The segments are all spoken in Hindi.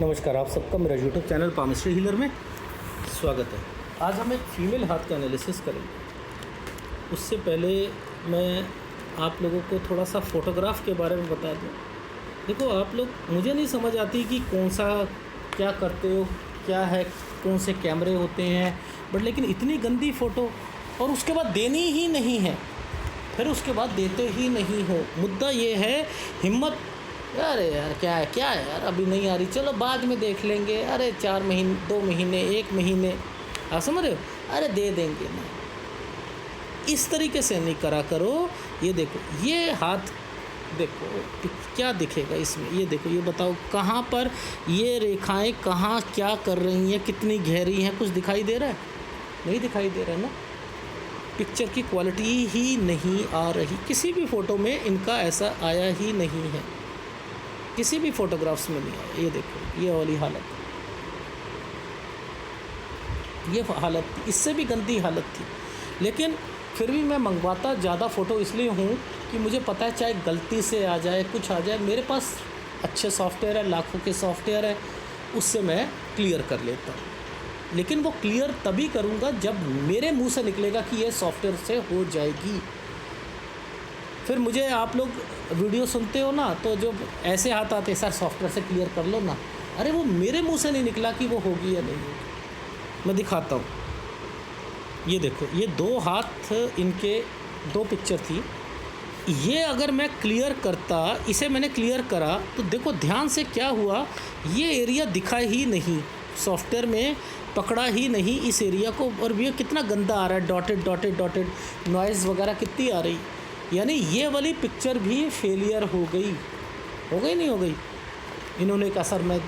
नमस्कार, आप सबका मेरा यूट्यूब चैनल पामिस्ट्री हीलर में स्वागत है। आज हम एक फीमेल हाथ का एनालिसिस करेंगे। उससे पहले मैं आप लोगों को थोड़ा सा फ़ोटोग्राफ के बारे में बता दूं। देखो, आप लोग, मुझे नहीं समझ आती कि कौन सा क्या करते हो, क्या है, कौन से कैमरे होते हैं, बट लेकिन इतनी गंदी फ़ोटो और उसके बाद देनी ही नहीं है, फिर उसके बाद देते ही नहीं हो। मुद्दा ये है हिम्मत। अरे यार क्या है यार, अभी नहीं आ रही, चलो बाद में देख लेंगे। अरे 4 महीने, 2 महीने, 1 महीने, आप समझ रहे हो, अरे दे देंगे ना। इस तरीके से नहीं करा करो। ये देखो, ये हाथ देखो क्या दिखेगा इसमें। ये देखो, ये बताओ कहाँ पर ये रेखाएं कहाँ क्या कर रही हैं, कितनी गहरी हैं, कुछ दिखाई दे रहा है? नहीं दिखाई दे रहा है ना। पिक्चर की क्वालिटी ही नहीं आ रही, किसी भी फ़ोटो में इनका ऐसा आया ही नहीं है, किसी भी फ़ोटोग्राफ्स में नहीं आया। ये देखो, ये वाली हालत, ये हालत थी, इससे भी गंदी हालत थी। लेकिन फिर भी मैं मंगवाता ज़्यादा फ़ोटो इसलिए हूँ कि मुझे पता है चाहे गलती से आ जाए, कुछ आ जाए, मेरे पास अच्छे सॉफ्टवेयर है, लाखों के सॉफ्टवेयर है, उससे मैं क्लियर कर लेता हूँ। लेकिन वो क्लियर तभी करूँगा जब मेरे मुंह से निकलेगा कि ये सॉफ्टवेयर से हो जाएगी। फिर मुझे आप लोग वीडियो सुनते हो ना, तो जो ऐसे हाथ आते, सर सॉफ्टवेयर से क्लियर कर लो ना। अरे वो मेरे मुंह से नहीं निकला कि वो होगी या नहीं होगी। मैं दिखाता हूँ। ये देखो, ये 2 हाथ, इनके 2 पिक्चर थी। ये अगर मैं क्लियर करता, इसे मैंने क्लियर करा, तो देखो ध्यान से क्या हुआ, ये एरिया दिखा ही नहीं, सॉफ्टवेयर में पकड़ा ही नहीं इस एरिया को। और ये कितना गंदा आ रहा है, डॉटेड डॉटेड डॉटेड, नॉइज़ वगैरह कितनी आ रही। यानी ये वाली पिक्चर भी फेलियर हो गई नहीं हो गई। इन्होंने कहा सर मैं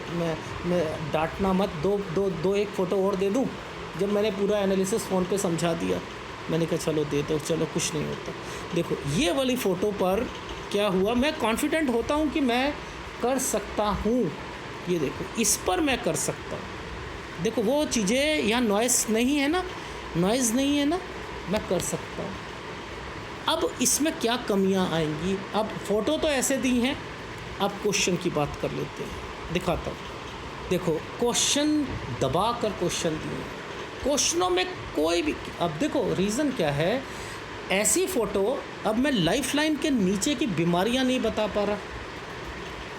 डांटना मत, दो एक फ़ोटो और दे दूं। जब मैंने पूरा एनालिसिस फ़ोन पे समझा दिया, मैंने कहा चलो दे दो, चलो कुछ नहीं होता। देखो ये वाली फ़ोटो पर क्या हुआ, मैं कॉन्फिडेंट होता हूँ कि मैं कर सकता हूँ। ये देखो, इस पर मैं कर सकता हूँ। देखो वो चीज़ें, यहाँ नॉइज़ नहीं है ना, नॉइज़ नहीं है ना, मैं कर सकता हूँ। अब इसमें क्या कमियां आएंगी? अब फ़ोटो तो ऐसे दी हैं, अब क्वेश्चन की बात कर लेते हैं, दिखाता हूँ। देखो, क्वेश्चन दबा कर क्वेश्चन दिए, क्वेश्चनों में कोई भी, अब देखो रीज़न क्या है, ऐसी फ़ोटो, अब मैं लाइफलाइन के नीचे की बीमारियां नहीं बता पा रहा।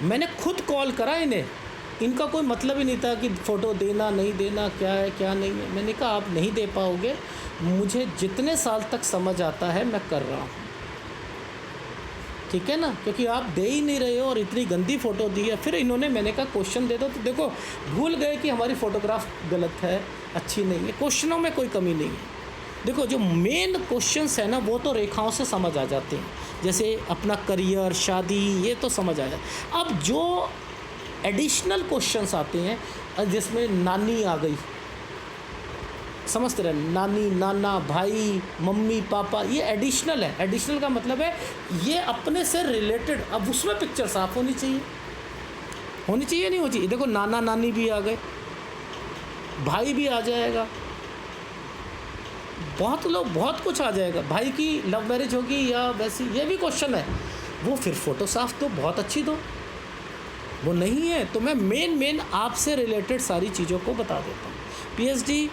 मैंने खुद कॉल करा इन्हें, इनका कोई मतलब ही नहीं था कि फ़ोटो देना नहीं देना, क्या है क्या नहीं है। मैंने कहा आप नहीं दे पाओगे, मुझे जितने साल तक समझ आता है मैं कर रहा हूँ, ठीक है ना, क्योंकि आप दे ही नहीं रहे हो और इतनी गंदी फ़ोटो दी है। फिर इन्होंने, मैंने कहा क्वेश्चन दे दो, तो देखो भूल गए कि हमारी फ़ोटोग्राफ गलत है, अच्छी नहीं है। क्वेश्चनों में कोई कमी नहीं है। देखो जो मेन क्वेश्चंस है ना, वो तो रेखाओं से समझ आ जाते हैं, जैसे अपना करियर, शादी, ये तो समझ आ जाए। अब जो एडिशनल क्वेश्चंस आते हैं, जिसमें नानी आ गई, समझते रहे, नानी, नाना, भाई, मम्मी, पापा, ये एडिशनल है। एडिशनल का मतलब है ये अपने से रिलेटेड। अब उसमें पिक्चर साफ होनी चाहिए नहीं होनी चाहिए। देखो नाना नानी भी आ गए, भाई भी आ जाएगा, बहुत लोग, बहुत कुछ आ जाएगा। भाई की लव मैरिज होगी या वैसी, ये भी क्वेश्चन है। वो फिर फ़ोटो साफ दो, बहुत अच्छी दो। वो नहीं है तो मैं मेन आपसे रिलेटेड सारी चीज़ों को बता देता हूँ। पीएचडी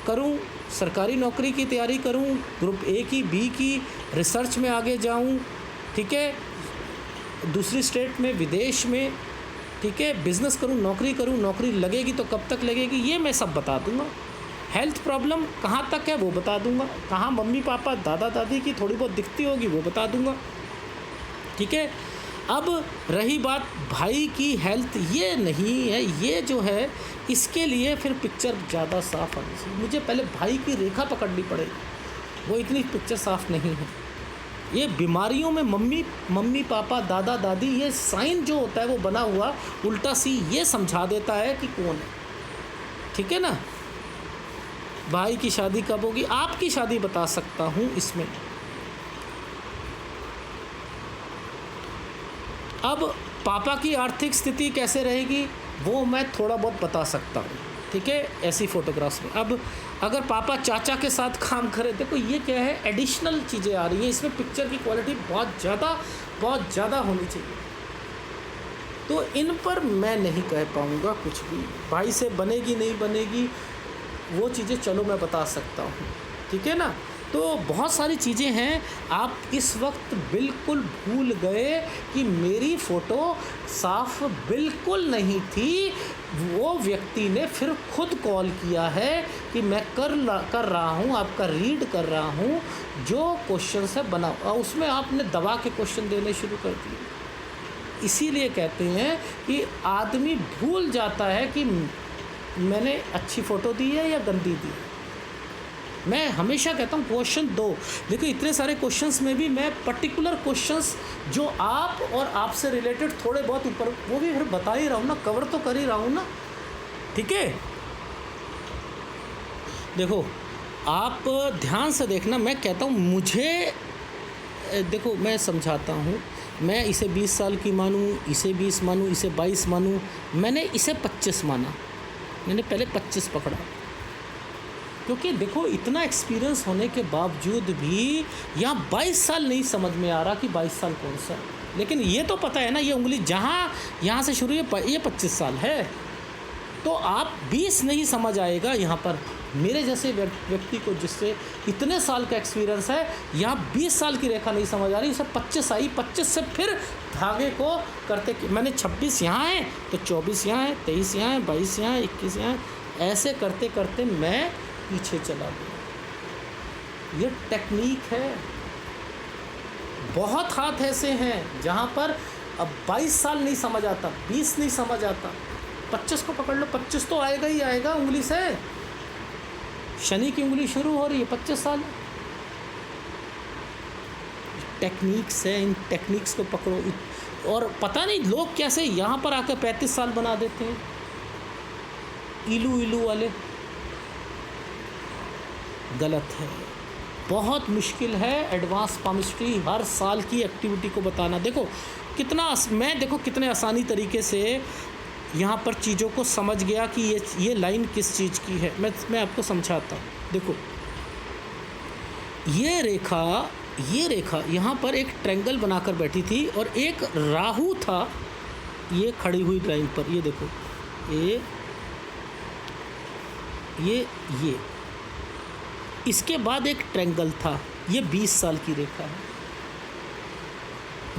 करूँ, सरकारी नौकरी की तैयारी करूँ, ग्रुप ए की, बी की, रिसर्च में आगे जाऊँ, ठीक है, दूसरी स्टेट में, विदेश में, ठीक है, बिज़नेस करूँ, नौकरी करूँ, नौकरी लगेगी तो कब तक लगेगी, ये मैं सब बता दूँगा। हेल्थ प्रॉब्लम कहाँ तक है वो बता दूँगा, कहाँ मम्मी पापा दादा दादी की थोड़ी बहुत दिखती होगी वो बता दूँगा, ठीक है। अब रही बात भाई की हेल्थ, ये नहीं है, ये जो है इसके लिए फिर पिक्चर ज़्यादा साफ़ आनी चाहिए। मुझे पहले भाई की रेखा पकड़नी पड़ेगी, वो इतनी पिक्चर साफ़ नहीं है। ये बीमारियों में मम्मी पापा दादा दादी, ये साइन जो होता है वो बना हुआ उल्टा सी, ये समझा देता है कि कौन है, ठीक है ना। भाई की शादी कब होगी, आपकी शादी बता सकता हूँ इसमें। अब पापा की आर्थिक स्थिति कैसे रहेगी वो मैं थोड़ा बहुत बता सकता हूँ, ठीक है, ऐसी फ़ोटोग्राफ्स में। अब अगर पापा चाचा के साथ काम करें, देखो ये क्या है, एडिशनल चीज़ें आ रही हैं इसमें। पिक्चर की क्वालिटी बहुत ज़्यादा होनी चाहिए। तो इन पर मैं नहीं कह पाऊँगा कुछ भी। भाई से बनेगी नहीं बनेगी वो चीज़ें चलो मैं बता सकता हूँ, ठीक है ना। तो बहुत सारी चीज़ें हैं, आप इस वक्त बिल्कुल भूल गए कि मेरी फ़ोटो साफ बिल्कुल नहीं थी। वो व्यक्ति ने फिर खुद कॉल किया है कि मैं कर रहा हूँ, आपका रीड कर रहा हूँ, जो क्वेश्चन है बना, और उसमें आपने दबा के क्वेश्चन देने शुरू कर दिए। इसीलिए कहते हैं कि आदमी भूल जाता है कि मैंने अच्छी फ़ोटो दी है या गंदी दी है। मैं हमेशा कहता हूँ क्वेश्चन दो। देखो इतने सारे क्वेश्चंस में भी मैं पर्टिकुलर क्वेश्चंस जो आप और आपसे रिलेटेड थोड़े बहुत ऊपर, वो भी फिर बता ही रहा हूँ ना, कवर तो कर ही रहा हूँ ना, ठीक है। देखो आप ध्यान से देखना, मैं कहता हूँ मुझे, देखो मैं समझाता हूँ, मैं इसे 20 साल की मानूँ, इसे 20 मानूँ, इसे 22 मानूँ, मैंने इसे 25 माना। मैंने पहले 25 पकड़ा, क्योंकि देखो इतना एक्सपीरियंस होने के बावजूद भी यहाँ 22 साल नहीं समझ में आ रहा कि 22 साल कौन सा है। लेकिन ये तो पता है ना, ये उंगली जहाँ यहाँ से शुरू ये 25 साल है, तो आप 20 नहीं समझ आएगा यहाँ पर। मेरे जैसे व्यक्ति को जिससे इतने साल का एक्सपीरियंस है, यहाँ 20 साल की रेखा नहीं समझ आ रही, उसे 25 आई, 25 से फिर धागे को करते, मैंने 26 यहाँ है तो 24 यहाँ है, 23 यहाँ है, 22 यहाँ है, 21 यहाँ है, ऐसे करते करते मैं पीछे चला गया। ये टेक्निक है। बहुत हाथ ऐसे हैं जहाँ पर अब 22 साल नहीं समझ आता, 20 नहीं समझ आता, 25 को पकड़ लो, 25 तो आएगा ही आएगा उंगली से। शनि की उंगली शुरू हो रही है, 25 साल। टेक्निक्स है, इन टेक्निक्स को पकड़ो। और पता नहीं लोग कैसे यहाँ पर आकर 35 साल बना देते हैं, इलू वाले। गलत है। बहुत मुश्किल है एडवांस पामिस्ट्री हर साल की एक्टिविटी को बताना। देखो कितने आसानी तरीके से यहाँ पर चीज़ों को समझ गया कि ये लाइन किस चीज़ की है। मैं आपको समझाता हूँ। देखो ये रेखा यहाँ पर एक ट्रायंगल बनाकर बैठी थी और एक राहु था ये खड़ी हुई लाइन पर। ये देखो ये इसके बाद एक ट्रायंगल था। ये 20 साल की रेखा है।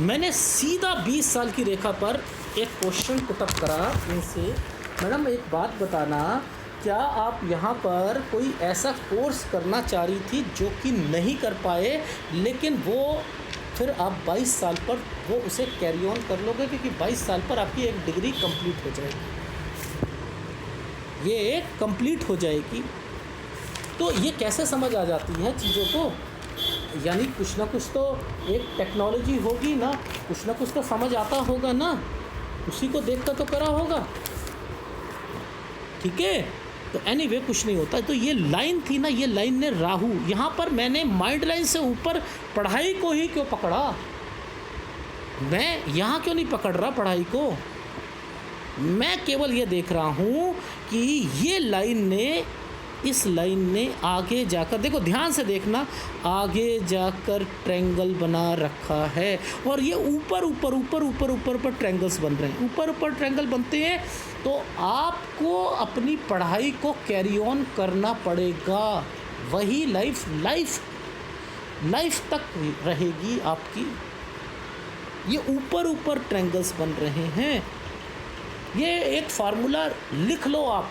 मैंने सीधा 20 साल की रेखा पर एक क्वेश्चन पुटअप करा इनसे, मैडम एक बात बताना, क्या आप यहाँ पर कोई ऐसा कोर्स करना चाह रही थी जो कि नहीं कर पाए, लेकिन वो फिर आप 22 साल पर वो उसे कैरी ऑन कर लोगे, क्योंकि 22 साल पर आपकी एक डिग्री कंप्लीट हो जाएगी, ये कंप्लीट हो जाएगी। तो ये कैसे समझ आ जाती है चीज़ों को, यानी कुछ ना कुछ तो एक टेक्नोलॉजी होगी ना, कुछ ना कुछ तो समझ आता होगा ना, उसी को देखकर तो करा होगा, ठीक है। तो एनीवे कुछ नहीं होता। तो ये लाइन थी ना, ये लाइन ने राहु, यहाँ पर मैंने माइंड लाइन से ऊपर पढ़ाई को ही क्यों पकड़ा, मैं यहाँ क्यों नहीं पकड़ रहा पढ़ाई को। मैं केवल ये देख रहा हूँ कि ये लाइन ने, इस लाइन ने आगे जाकर, देखो ध्यान से देखना, आगे जाकर ट्रायंगल बना रखा है। और ये ऊपर पर ट्रायंगल्स बन रहे हैं, ऊपर ट्रायंगल बनते हैं। तो आपको अपनी पढ़ाई को कैरी ऑन करना पड़ेगा, वही लाइफ तक रहेगी आपकी। ये ऊपर ट्रायंगल्स बन रहे हैं। ये एक फार्मूला लिख लो आप,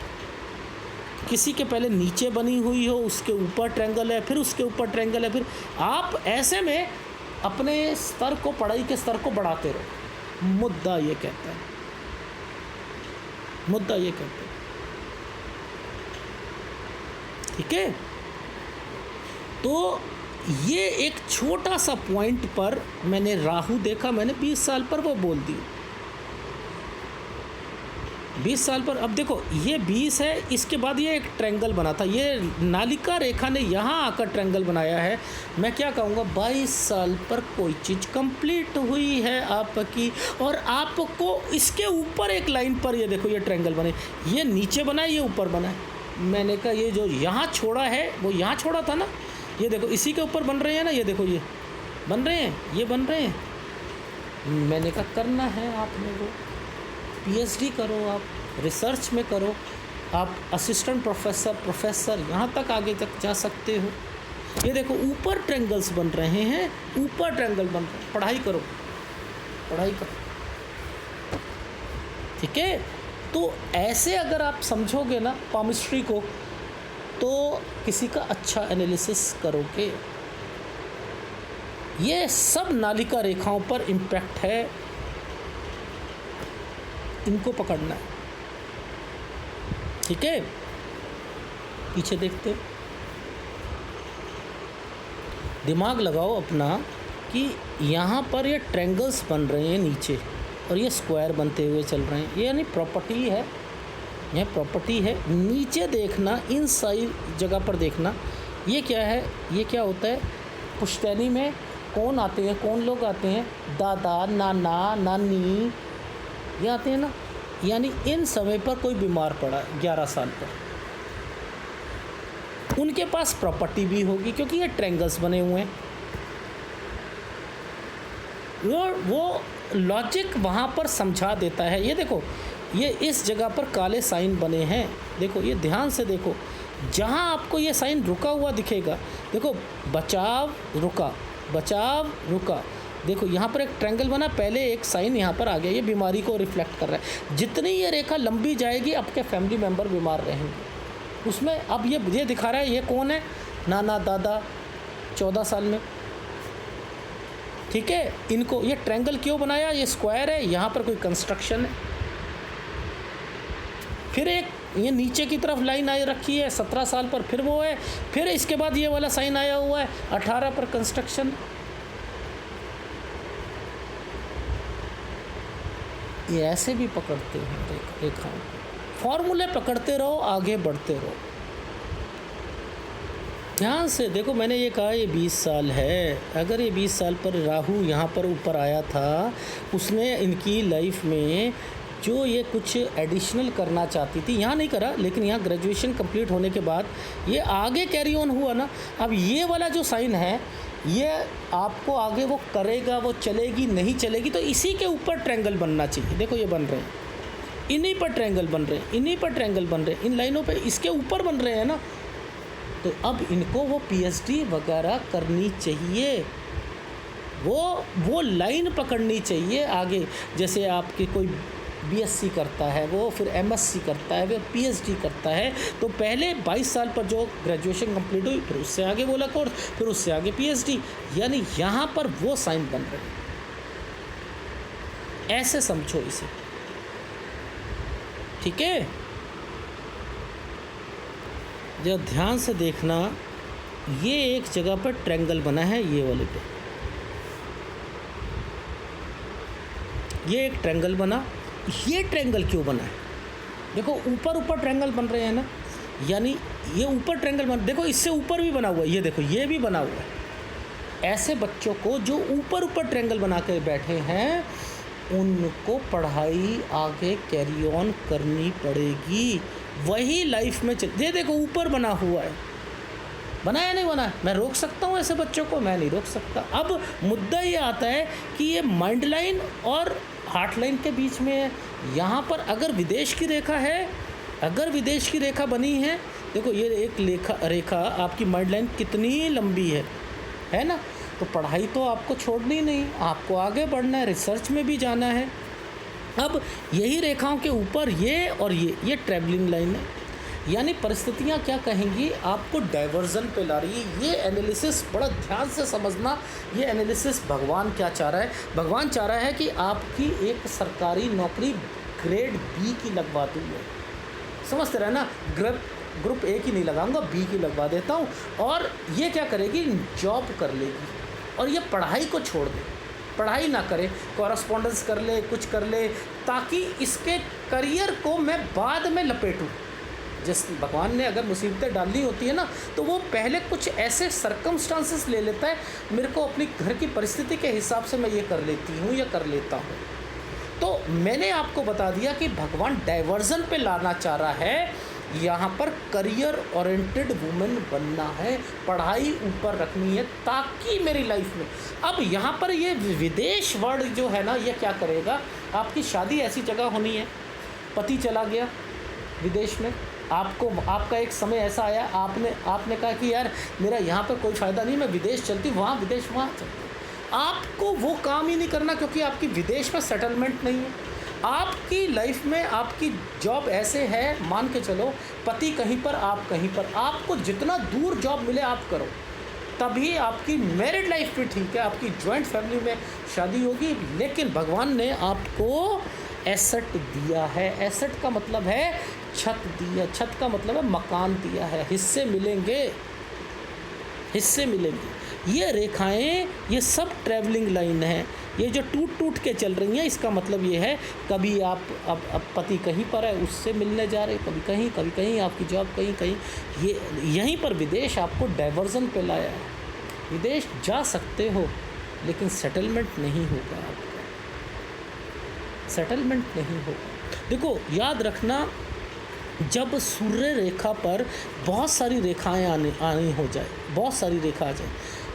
किसी के पहले नीचे बनी हुई हो, उसके ऊपर ट्रायंगल है, फिर उसके ऊपर ट्रायंगल है, फिर आप ऐसे में अपने स्तर को, पढ़ाई के स्तर को बढ़ाते रहो। मुद्दा ये कहता है, ठीक है। तो ये एक छोटा सा पॉइंट पर मैंने राहु देखा, मैंने 20 साल पर वो बोल दी, 20 साल पर। अब देखो ये 20 है, इसके बाद ये एक ट्रायंगल बना था, ये नालिका रेखा ने यहाँ आकर ट्रायंगल बनाया है। मैं क्या कहूँगा, 22 साल पर कोई चीज़ कंप्लीट हुई है आपकी, और आपको इसके ऊपर एक लाइन पर ये देखो ये ट्रायंगल बने, ये नीचे बना है, ये ऊपर बना है। मैंने कहा ये जो यहाँ छोड़ा है वो यहाँ छोड़ा था ना, ये देखो इसी के ऊपर बन रहे हैं ना, ये देखो ये बन रहे हैं, ये बन रहे हैं। मैंने कहा करना है आपने वो, पीएचडी करो, आप रिसर्च में करो, आप असिस्टेंट प्रोफेसर यहाँ तक आगे तक जा सकते हो। ये देखो ऊपर ट्रायंगल्स बन रहे हैं, ऊपर ट्रायंगल बन रहे हैं। पढ़ाई करो, पढ़ाई करो, ठीक है। तो ऐसे अगर आप समझोगे ना पामिस्ट्री को, तो किसी का अच्छा एनालिसिस करोगे। ये सब नालिका रेखाओं पर इम्पैक्ट है, इनको पकड़ना है, ठीक है। पीछे देखते, दिमाग लगाओ अपना कि यहाँ पर ये ट्रायंगल्स बन रहे हैं नीचे, और ये स्क्वायर बनते हुए चल रहे हैं। ये यानी प्रॉपर्टी है, यह प्रॉपर्टी है। नीचे देखना, इन सारी जगह पर देखना, ये क्या है, ये क्या होता है। पुश्तैनी में कौन आते हैं, कौन लोग आते हैं, दादा, नाना, नानी, ये आते हैं ना। यानी इन समय पर कोई बीमार पड़ा 11 साल पर, उनके पास प्रॉपर्टी भी होगी, क्योंकि ये ट्रायंगल्स बने हुए हैं। वो लॉजिक वहाँ पर समझा देता है। ये देखो, ये इस जगह पर काले साइन बने हैं, देखो, ये ध्यान से देखो। जहाँ आपको ये साइन रुका हुआ दिखेगा, देखो, बचाव रुका, बचाव रुका, देखो यहाँ पर एक ट्रायंगल बना, पहले एक साइन यहाँ पर आ गया, ये बीमारी को रिफ्लेक्ट कर रहा है। जितनी ये रेखा लंबी जाएगी, आपके फैमिली मेम्बर बीमार रहेंगे उसमें। अब ये दिखा रहा है, ये कौन है, नाना दादा 14 साल में, ठीक है। इनको ये ट्रायंगल क्यों बनाया, ये स्क्वायर है, यहाँ पर कोई कंस्ट्रक्शन है। फिर एक ये नीचे की तरफ लाइन आई रखी है 17 साल पर, फिर वो है, फिर इसके बाद ये वाला साइन आया हुआ है 18 पर, कंस्ट्रक्शन। ये ऐसे भी पकड़ते हैं रेखाओं, फॉर्मूले पकड़ते रहो, आगे बढ़ते रहो। ध्यान से देखो, मैंने ये कहा ये 20 साल है। अगर ये 20 साल पर राहु यहाँ पर ऊपर आया था, उसने इनकी लाइफ में जो ये कुछ एडिशनल करना चाहती थी, यहाँ नहीं करा, लेकिन यहाँ ग्रेजुएशन कंप्लीट होने के बाद ये आगे कैरी ऑन हुआ ना। अब ये वाला जो साइन है, ये आपको आगे वो करेगा, वो चलेगी नहीं चलेगी, तो इसी के ऊपर ट्रायंगल बनना चाहिए। देखो ये बन रहे हैं, इन्हीं पर ट्रायंगल बन रहे हैं, इन्हीं पर ट्रायंगल बन रहे हैं, इन लाइनों पे इसके ऊपर बन रहे हैं ना। तो अब इनको वो पीएचडी वगैरह करनी चाहिए, वो लाइन पकड़नी चाहिए आगे। जैसे आपके कोई बीएससी करता है, वो फिर एमएससी करता है, फिर पीएचडी करता है, तो पहले 22 साल पर जो ग्रेजुएशन कंप्लीट हुई, फिर उससे आगे बोला कोर्स, फिर उससे आगे पीएचडी। यानी यहाँ पर वो साइन बन रहे हैं, ऐसे समझो इसे, ठीक है। जब ध्यान से देखना, ये एक जगह पर ट्रायंगल बना है, ये वाले पे ये एक ट्रायंगल बना। ये ट्रायंगल क्यों बना है, देखो ऊपर ट्रायंगल बन रहे हैं ना, यानी ये ऊपर ट्रायंगल बन, देखो इससे ऊपर भी बना हुआ है, ये देखो ये भी बना हुआ है। ऐसे बच्चों को जो ऊपर ट्रायंगल बना के बैठे हैं, उनको पढ़ाई आगे कैरी ऑन करनी पड़ेगी, वही लाइफ में चल। ये देखो ऊपर बना हुआ है, बना या नहीं बना, मैं रोक सकता हूँ ऐसे बच्चों को, मैं नहीं रोक सकता। अब मुद्दा ये आता है कि ये माइंड लाइन और हार्ट लाइन के बीच में है। यहाँ पर अगर विदेश की रेखा है, अगर विदेश की रेखा बनी है, देखो ये एक रेखा आपकी माइंड लाइन कितनी लंबी है ना। तो पढ़ाई तो आपको छोड़नी नहीं, आपको आगे बढ़ना है, रिसर्च में भी जाना है। अब यही रेखाओं के ऊपर ये और ये ट्रैवलिंग लाइन है, यानी परिस्थितियाँ क्या कहेंगी, आपको डाइवर्जन पे ला रही है। ये एनालिसिस बड़ा ध्यान से समझना, ये एनालिसिस भगवान क्या चाह रहा है। भगवान चाह रहा है कि आपकी एक सरकारी नौकरी ग्रेड बी की लगवा दूँ, समझते रहे ना, ग्रुप ए की नहीं लगाऊंगा, बी की लगवा देता हूँ। और ये क्या करेगी, जॉब कर लेगी, और ये पढ़ाई को छोड़ दे, पढ़ाई ना करे, कॉरस्पॉन्डेंस कर ले, कुछ कर ले, ताकि इसके करियर को मैं बाद में लपेटूँ। जिस भगवान ने अगर मुसीबतें डालनी होती है ना, तो वो पहले कुछ ऐसे सर्कमस्टांसेस ले लेता है, मेरे को अपनी घर की परिस्थिति के हिसाब से मैं ये कर लेती हूँ या कर लेता हूँ। तो मैंने आपको बता दिया कि भगवान डाइवर्जन पे लाना चाह रहा है, यहाँ पर करियर ओरिएंटेड वुमेन बनना है, पढ़ाई ऊपर रखनी है, ताकि मेरी लाइफ में। अब यहाँ पर ये विदेश वर्ड जो है ना, ये क्या करेगा, आपकी शादी ऐसी जगह होनी है, पति चला गया विदेश में, आपका एक समय ऐसा आया, आपने कहा कि यार मेरा यहाँ पर कोई फ़ायदा नहीं, मैं विदेश चलती, वहाँ विदेश वहाँ चलती। आपको वो काम ही नहीं करना क्योंकि आपकी विदेश में सेटलमेंट नहीं है। आपकी लाइफ में आपकी जॉब ऐसे है, मान के चलो पति कहीं पर, आप कहीं पर, आपको जितना दूर जॉब मिले आप करो, तभी आपकी मैरिड लाइफ भी ठीक है, आपकी जॉइंट फैमिली में शादी होगी। लेकिन भगवान ने आपको एसेट दिया है। एसेट का मतलब है छत दिया, छत का मतलब है मकान दिया है, हिस्से मिलेंगे, हिस्से मिलेंगे। ये रेखाएं, ये सब ट्रैवलिंग लाइन है, ये जो टूट टूट के चल रही हैं, इसका मतलब ये है कभी आप अब पति कहीं पर है उससे मिलने जा रहे, कभी कहीं आपकी जॉब कहीं कहीं, ये यहीं पर विदेश आपको डाइवर्जन पे लाया है। विदेश जा सकते हो लेकिन सेटलमेंट नहीं होगा, आपका सेटलमेंट नहीं होगा। देखो याद रखना, जब सूर्य रेखा पर बहुत सारी रेखाएं आनी हो जाए, बहुत सारी रेखा आ जाए,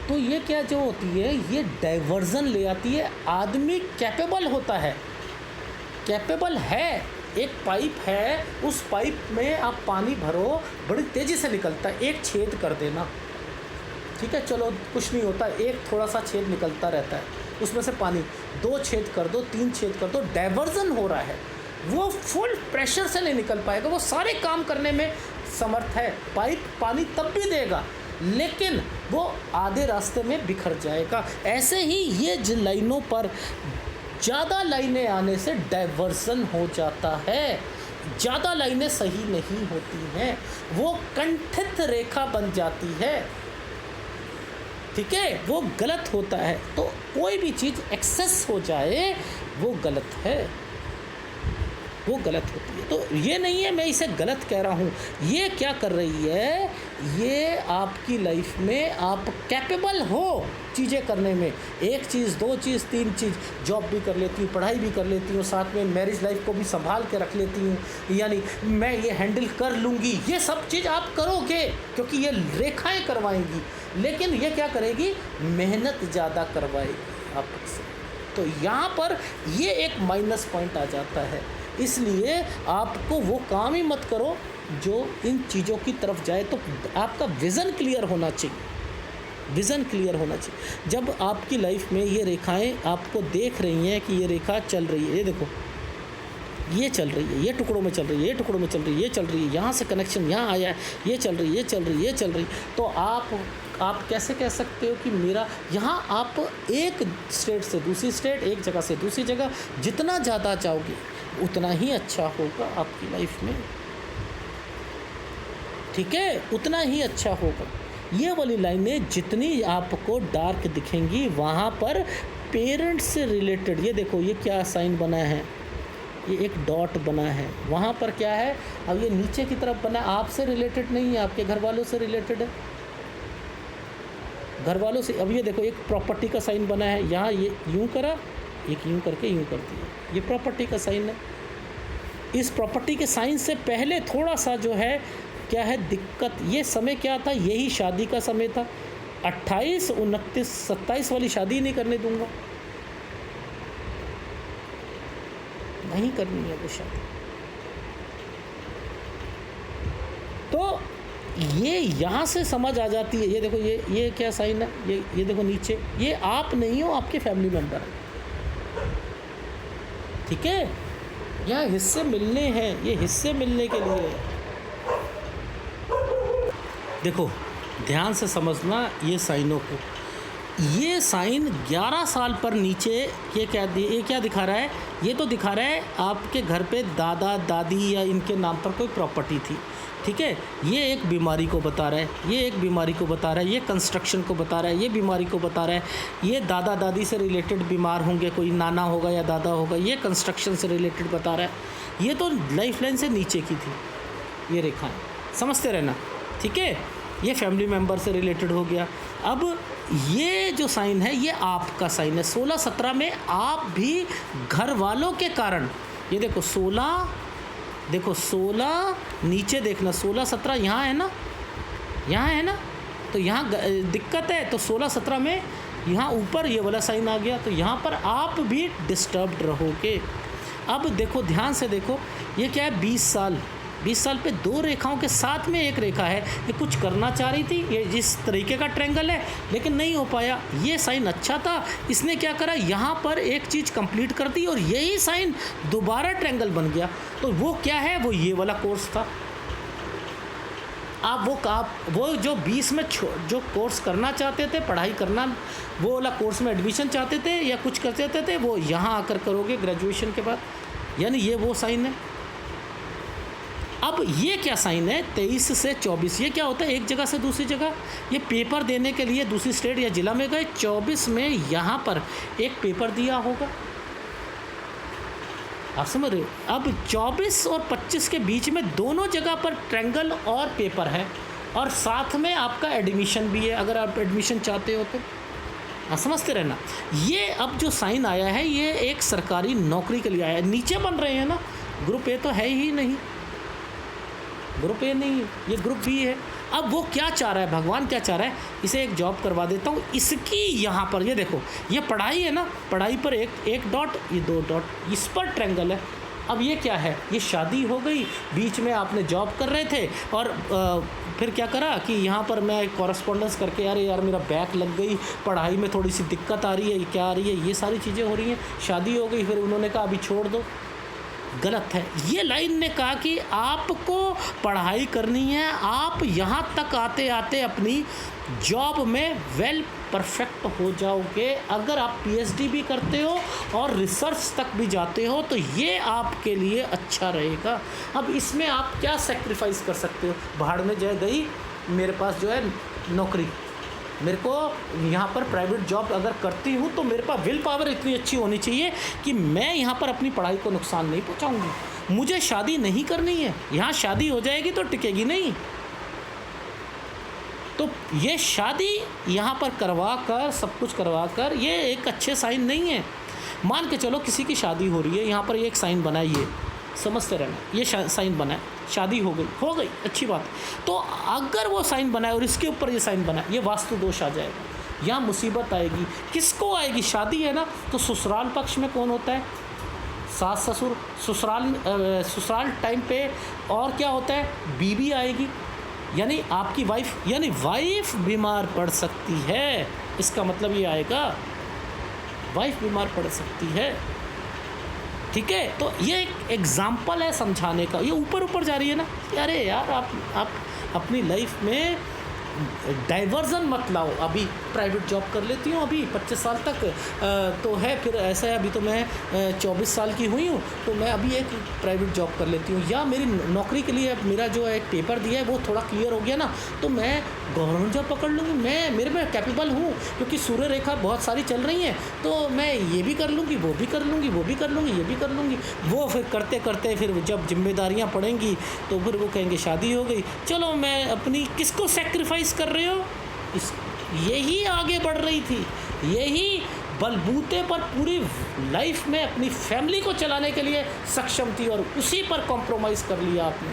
तो ये क्या जो होती है, ये डाइवर्जन ले आती है। आदमी कैपेबल होता है, कैपेबल है, एक पाइप है, उस पाइप में आप पानी भरो, बड़ी तेज़ी से निकलता है, एक छेद कर देना, ठीक है, चलो कुछ नहीं होता, एक थोड़ा सा छेद निकलता रहता है, उसमें से पानी 2 छेद कर दो, 3 छेद कर दो, डाइवर्जन हो रहा है। वो फुल प्रेशर से नहीं निकल पाएगा, वो सारे काम करने में समर्थ है, पाइप पानी तब भी देगा, लेकिन वो आधे रास्ते में बिखर जाएगा। ऐसे ही ये जिन लाइनों पर ज़्यादा लाइनें आने से डाइवर्जन हो जाता है, ज़्यादा लाइनें सही नहीं होती हैं, वो कंठित रेखा बन जाती है, ठीक है, वो गलत होता है। तो कोई भी चीज़ एक्सेस हो जाए वो गलत है, वो गलत होती है। तो ये नहीं है मैं इसे गलत कह रहा हूँ, ये क्या कर रही है, ये आपकी लाइफ में आप कैपेबल हो चीज़ें करने में, 1 चीज़ 2 चीज़ 3 चीज़, जॉब भी कर लेती हूँ, पढ़ाई भी कर लेती हूँ, साथ में मैरिज लाइफ को भी संभाल के रख लेती हूँ, यानी मैं ये हैंडल कर लूँगी, ये सब चीज़ आप करोगे क्योंकि ये रेखाएं करवाएंगी। लेकिन ये क्या करेगी, मेहनत ज़्यादा करवाएगी आपसे। तो यहाँ पर ये एक माइनस पॉइंट आ जाता है। इसलिए आपको वो काम ही मत करो जो इन चीज़ों की तरफ जाए। तो आपका विज़न क्लियर होना चाहिए, विज़न क्लियर होना चाहिए। जब आपकी लाइफ में ये रेखाएं आपको देख रही हैं कि ये रेखा चल रही है, ये देखो ये चल रही है, ये टुकड़ों में चल रही है, ये टुकड़ों में चल रही है, ये चल रही है, यहाँ से कनेक्शन यहाँ आया है, ये चल रही है, ये चल रही है, ये चल रही है, तो आप कैसे कह सकते हो कि मेरा यहाँ, आप एक स्टेट से दूसरी स्टेट, एक जगह से दूसरी जगह जितना ज़्यादा जाओगे उतना ही अच्छा होगा आपकी लाइफ में, ठीक है, उतना ही अच्छा होगा। ये वाली लाइनें जितनी आपको डार्क दिखेंगी वहाँ पर पेरेंट्स से रिलेटेड, ये देखो ये क्या साइन बना है, ये एक डॉट बना है, वहाँ पर क्या है, अब ये नीचे की तरफ बना है, आपसे रिलेटेड नहीं है, आपके घर वालों से रिलेटेड है, घर वालों से। अब ये देखो एक प्रॉपर्टी का साइन बना है, यहाँ ये यूँ करा, एक यूँ करके यूँ करती है, ये प्रॉपर्टी का साइन है। इस प्रॉपर्टी के साइन से पहले थोड़ा सा जो है क्या है दिक्कत, ये समय क्या था, यही शादी का समय था, 28, 29, 27 वाली शादी नहीं करने दूंगा, नहीं करनी है वो शादी। तो ये यहाँ से समझ आ जाती है। ये देखो ये क्या साइन है, ये देखो नीचे, ये आप नहीं हो, आपके फैमिली मेम्बर है, ठीक है, यहाँ हिस्से मिलने हैं, ये हिस्से मिलने के लिए है। देखो ध्यान से समझना ये साइनों को, ये साइन 11 साल पर नीचे ये क्या दिखा रहा है, ये तो दिखा रहा है आपके घर पे दादा दादी या इनके नाम पर कोई प्रॉपर्टी थी, ठीक है, ये एक बीमारी को बता रहा है, ये एक बीमारी को बता रहा है, ये कंस्ट्रक्शन को बता रहा है, ये बीमारी को बता रहा है, ये दादा दादी से रिलेटेड बीमार होंगे, कोई नाना होगा या दादा होगा, ये कंस्ट्रक्शन से रिलेटेड बता रहा है। ये तो लाइफ लाइन से नीचे की थी ये रेखाएं, समझते रहना, ठीक है, ये फैमिली मेम्बर से रिलेटेड हो गया। अब ये जो साइन है ये आपका साइन है, 16-17 में आप भी घर वालों के कारण, ये देखो 16, देखो 16 नीचे देखना, 16-17 यहाँ है ना, यहाँ है ना, तो यहाँ दिक्कत है, तो 16-17 में यहाँ ऊपर ये वाला साइन आ गया, तो यहाँ पर आप भी डिस्टर्ब्ड रहोगे। अब देखो ध्यान से देखो, ये क्या है 20 साल, 20 साल पे 2 रेखाओं के साथ में एक रेखा है। ये कुछ करना चाह रही थी, ये जिस तरीके का ट्रायंगल है, लेकिन नहीं हो पाया। ये साइन अच्छा था, इसने क्या करा, यहाँ पर एक चीज़ कंप्लीट कर दी और यही साइन दोबारा ट्रायंगल बन गया। तो वो क्या है, वो ये वाला कोर्स था। आप वो जो 20 में जो कोर्स करना चाहते थे, पढ़ाई करना, वो वाला कोर्स में एडमिशन चाहते थे या कुछ कर चाहते थे, वो यहाँ आकर करोगे ग्रेजुएशन के बाद। यानी ये वो साइन है। अब ये क्या साइन है, 23 से 24, ये क्या होता है, एक जगह से दूसरी जगह। ये पेपर देने के लिए दूसरी स्टेट या ज़िला में गए, 24 में यहाँ पर एक पेपर दिया होगा, आप समझ रहे हो। अब 24 और 25 के बीच में दोनों जगह पर ट्रायंगल और पेपर है, और साथ में आपका एडमिशन भी है, अगर आप एडमिशन चाहते हो तो। हाँ, समझते रहना। ये अब जो साइन आया है, ये एक सरकारी नौकरी के लिए आया है। नीचे बन रहे हैं ना, ग्रुप ए तो है ही नहीं, ग्रुप ए नहीं, ये ग्रुप बी है। अब वो क्या चाह रहा है, भगवान क्या चाह रहा है, इसे एक जॉब करवा देता हूँ। इसकी यहाँ पर ये देखो, ये पढ़ाई है ना, पढ़ाई पर एक डॉट, ये 2 डॉट, इस पर ट्रायंगल है। अब ये क्या है, ये शादी हो गई, बीच में आपने जॉब कर रहे थे और फिर क्या करा कि यहाँ पर मैं कॉरेस्पॉन्डेंस करके, अरे यार मेरा बैक लग गई, पढ़ाई में थोड़ी सी दिक्कत आ रही है, क्या आ रही है, ये सारी चीज़ें हो रही हैं, शादी हो गई, फिर उन्होंने कहा अभी छोड़ दो। गलत है। ये लाइन ने कहा कि आपको पढ़ाई करनी है, आप यहाँ तक आते आते अपनी जॉब में वेल परफेक्ट हो जाओगे। अगर आप पीएचडी भी करते हो और रिसर्च तक भी जाते हो तो ये आपके लिए अच्छा रहेगा। अब इसमें आप क्या सेक्रीफाइस कर सकते हो, भाड़ में जय गई, मेरे पास जो है नौकरी, मेरे को यहाँ पर प्राइवेट जॉब अगर करती हूँ तो मेरे पास विल पावर इतनी अच्छी होनी चाहिए कि मैं यहाँ पर अपनी पढ़ाई को नुकसान नहीं पहुँचाऊँगी। मुझे शादी नहीं करनी है, यहाँ शादी हो जाएगी तो टिकेगी नहीं। तो ये शादी यहाँ पर करवा कर, सब कुछ करवा कर, ये एक अच्छे साइन नहीं है। मान के चलो किसी की शादी हो रही है, यहाँ पर एक साइन बनाइए, समझते रहना, ये साइन बना है, शादी हो गई, अच्छी बात। तो अगर वो साइन बनाए और इसके ऊपर ये साइन बनाए, ये वास्तु दोष आ जाएगा, यहाँ मुसीबत आएगी। किसको आएगी, शादी है ना, तो ससुराल पक्ष में कौन होता है, सास ससुर, ससुराल टाइम पे और क्या होता है, बीवी आएगी, यानी आपकी वाइफ, यानी वाइफ बीमार पड़ सकती है। इसका मतलब ये आएगा वाइफ बीमार पड़ सकती है, ठीक है। तो ये एक एग्जाम्पल है समझाने का। ये ऊपर जा रही है ना, अरे यार आप अपनी लाइफ में डाइवर्जन मत लाओ। अभी प्राइवेट जॉब कर लेती हूँ, अभी 25 साल तक तो है, फिर ऐसा है अभी तो मैं 24 साल की हुई हूँ, तो मैं अभी एक प्राइवेट जॉब कर लेती हूँ, या मेरी नौकरी के लिए मेरा जो है एक पेपर दिया है वो थोड़ा क्लियर हो गया ना, तो मैं गवर्नमेंट जॉब पकड़ लूँगी, मैं मेरे में कैपेबल हूँ, क्योंकि सूर्य रेखा बहुत सारी चल रही हैं, तो मैं ये भी कर लूँगी, वो भी कर लूँगी, वो भी कर लूँगी, ये भी कर लूँगी। वो फिर करते करते फिर जब जिम्मेदारियाँ पड़ेंगी तो फिर वो कहेंगे शादी हो गई, चलो मैं अपनी किसको सेक्रीफाइस कर रहे हो, इस यही आगे बढ़ रही थी, यही बलबूते पर पूरी लाइफ में अपनी फैमिली को चलाने के लिए सक्षम थी, और उसी पर कॉम्प्रोमाइज़ कर लिया आपने,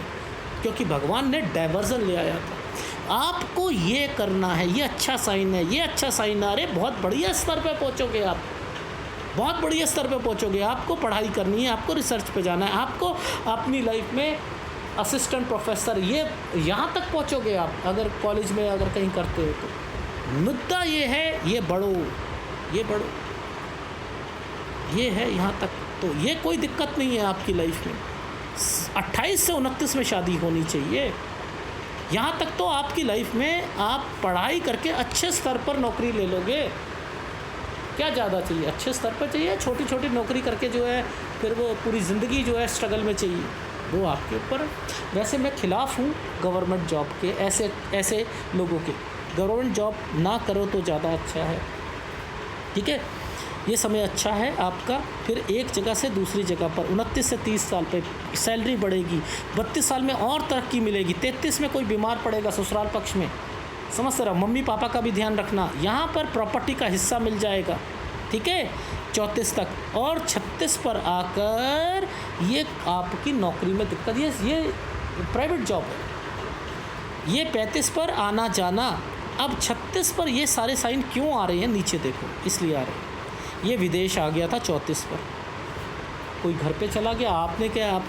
क्योंकि भगवान ने डाइवर्जन ले आया था। आपको ये करना है, ये अच्छा साइन है, ये अच्छा साइन है। अरे बहुत बढ़िया स्तर पे पहुंचोगे आप, बहुत बढ़िया स्तर पे पहुंचोगे। आपको पढ़ाई करनी है, आपको रिसर्च पे जाना है, आपको अपनी लाइफ में असिस्टेंट प्रोफेसर, ये यहाँ तक पहुँचोगे आप, अगर कॉलेज में अगर कहीं करते हो तो। मुद्दा ये है, ये बढ़ो, ये है यहाँ तक, तो ये कोई दिक्कत नहीं है आपकी लाइफ में। 28 से 29 में शादी होनी चाहिए, यहाँ तक तो आपकी लाइफ में आप पढ़ाई करके अच्छे स्तर पर नौकरी ले लोगे। क्या ज़्यादा चाहिए, अच्छे स्तर पर चाहिए, छोटी छोटी नौकरी करके जो है फिर वो पूरी ज़िंदगी जो है स्ट्रगल में चाहिए, वो आपके ऊपर। वैसे मैं ख़िलाफ़ हूँ गवर्नमेंट जॉब के, ऐसे लोगों के। गवर्नमेंट जॉब ना करो तो ज़्यादा अच्छा है, ठीक है। ये समय अच्छा है आपका, फिर एक जगह से दूसरी जगह पर 29 से 30 साल पे सैलरी बढ़ेगी, 32 साल में और तरक्की मिलेगी, 33 में कोई बीमार पड़ेगा ससुराल पक्ष में, समझते रहो। मम्मी पापा का भी ध्यान रखना, यहाँ पर प्रॉपर्टी का हिस्सा मिल जाएगा, ठीक है, 34 तक। और 36 पर आकर ये आपकी नौकरी में दिक्कत, ये प्राइवेट जॉब है। ये 35 पर आना जाना, अब 36 पर ये सारे साइन क्यों आ रहे हैं, नीचे देखो, इसलिए आ रहे हैं। ये विदेश आ गया था 34 पर, कोई घर पे चला गया, आपने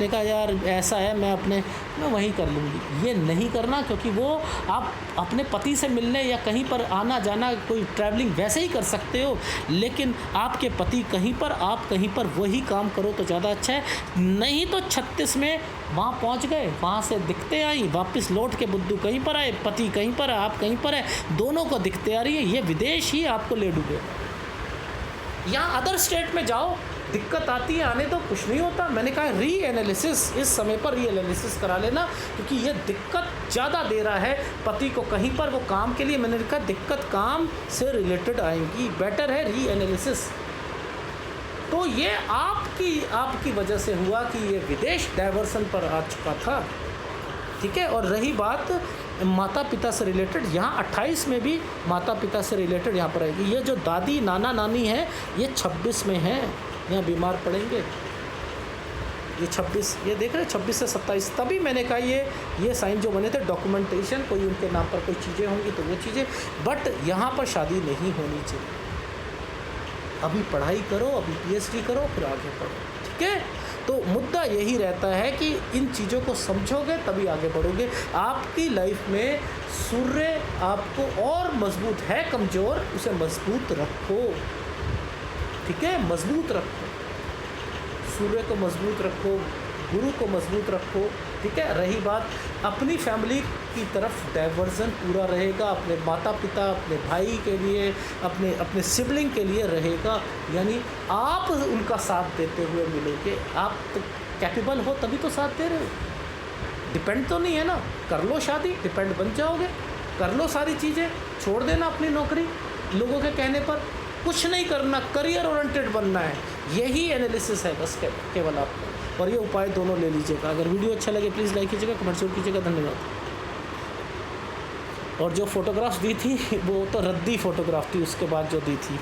कहा यार ऐसा है मैं वहीं कर लूँगी। ये नहीं करना, क्योंकि वो आप अपने पति से मिलने या कहीं पर आना जाना, कोई ट्रैवलिंग वैसे ही कर सकते हो, लेकिन आपके पति कहीं पर, आप कहीं पर, वही काम करो तो ज़्यादा अच्छा है। नहीं तो 36 में वहाँ पहुँच गए, वहाँ से दिक्कतें आई, वापस लौट के बुद्धू कहीं पर आए, पति कहीं पर है, आप कहीं पर है, दोनों को दिक्कतें आ रही है। ये विदेश ही आपको ले डूबे। यहाँ अदर स्टेट में जाओ, दिक्कत आती है, आने तो कुछ नहीं होता। मैंने कहा री एनालिसिस, इस समय पर री एनालिसिस करा लेना, क्योंकि ये दिक्कत ज़्यादा दे रहा है पति को कहीं पर, वो काम के लिए, मैंने कहा दिक्कत काम से रिलेटेड आएंगी, बेटर है री एनालिसिस। तो ये आपकी वजह से हुआ कि ये विदेश डाइवर्सन पर आ चुका था, ठीक है। और रही बात माता पिता से रिलेटेड, यहाँ 28 में भी माता पिता से रिलेटेड यहाँ पर आएगी। ये जो दादी नाना नानी है, ये 26 में है, यहाँ बीमार पड़ेंगे। ये 26, ये देख रहे हैं 26 से 27। तभी मैंने कहा ये साइन जो बने थे, डॉक्यूमेंटेशन, कोई उनके नाम पर कोई चीज़ें होंगी तो वो चीज़ें, बट यहाँ पर शादी नहीं होनी चाहिए। अभी पढ़ाई करो, अभी पीएचडी करो, फिर आगे पढ़ो, ठीक है। तो मुद्दा यही रहता है कि इन चीज़ों को समझोगे तभी आगे बढ़ोगे। आपकी लाइफ में सूर्य आपको और मजबूत है, कमज़ोर, उसे मजबूत रखो, ठीक है, मजबूत रखो, सूर्य को मजबूत रखो, गुरु को मजबूत रखो, ठीक है। रही बात अपनी फैमिली की तरफ, डाइवर्जन पूरा रहेगा, अपने माता पिता, अपने भाई के लिए, अपने सिबलिंग के लिए रहेगा, यानी आप उनका साथ देते हुए मिलोगे। आप तो कैपेबल हो तभी तो साथ दे रहे हो, डिपेंड तो नहीं है ना। कर लो शादी, डिपेंड बन जाओगे, कर लो सारी चीज़ें, छोड़ देना अपनी नौकरी लोगों के कहने पर, कुछ नहीं करना, करियर ओरिएंटेड बनना है। यही एनालिसिस है बस केवल आपको, और ये उपाय दोनों ले लीजिएगा। अगर वीडियो अच्छा लगे प्लीज़ लाइक कीजिएगा, कमेंट जरूर कीजिएगा, धन्यवाद। और जो फ़ोटोग्राफ्स दी थी वो तो रद्दी फ़ोटोग्राफ थी, उसके बाद जो दी थी।